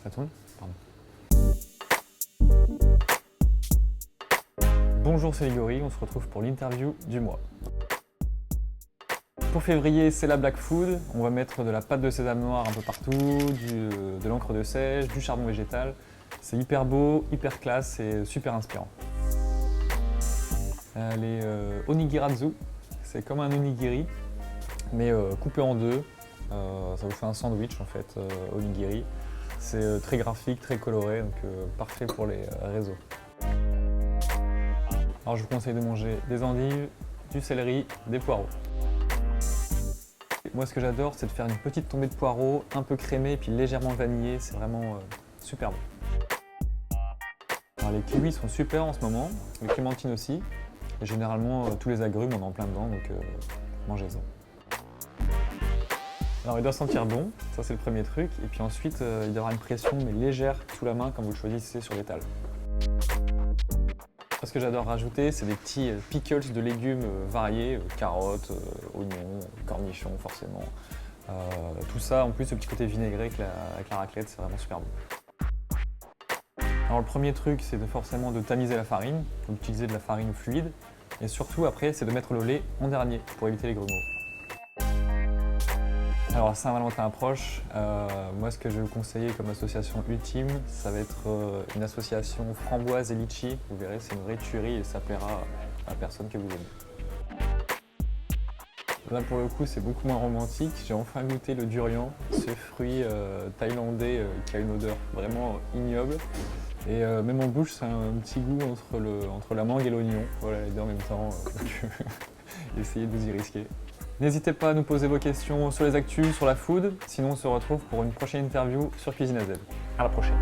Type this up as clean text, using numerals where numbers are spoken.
Ça tourne? Pardon. Bonjour, c'est Ligori, on se retrouve pour l'interview du mois. Pour février, c'est la Black Food. On va mettre de la pâte de sésame noir un peu partout, de l'encre de sèche, du charbon végétal. C'est hyper beau, hyper classe et super inspirant. Les onigirazu, c'est comme un onigiri, mais coupé en deux. Ça vous fait un sandwich en fait, onigiri. C'est très graphique, très coloré, donc parfait pour les réseaux. Alors je vous conseille de manger des endives, du céleri, des poireaux. Moi ce que j'adore, c'est de faire une petite tombée de poireaux, un peu crémée, puis légèrement vanillée, c'est vraiment super bon. Alors, les kiwis sont super en ce moment, les clémentines aussi. Et généralement, tous les agrumes, on est en plein dedans, donc mangez-en. Alors il doit sentir bon, ça c'est le premier truc. Et puis ensuite, il y aura une pression, mais légère, sous la main, quand vous le choisissez sur l'étal. Ce que j'adore rajouter, c'est des petits pickles de légumes variés, carottes, oignons, cornichons forcément. Tout ça, en plus, ce petit côté vinaigré avec la raclette, c'est vraiment super bon. Alors le premier truc, c'est forcément de tamiser la farine, donc utiliser de la farine fluide. Et surtout, après, c'est de mettre le lait en dernier, pour éviter les grumeaux. Alors Saint-Valentin approche, moi ce que je vais vous conseiller comme association ultime, ça va être une association framboise et litchi. Vous verrez, c'est une vraie tuerie et ça plaira à la personne que vous aimez. Là pour le coup c'est beaucoup moins romantique, j'ai enfin goûté le durian, ce fruit thaïlandais qui a une odeur vraiment ignoble. Et même en bouche c'est un petit goût entre la mangue et l'oignon, voilà les deux en même temps, essayez de vous y risquer. N'hésitez pas à nous poser vos questions sur les actus, sur la food, sinon on se retrouve pour une prochaine interview sur Cuisine AZ. À la prochaine.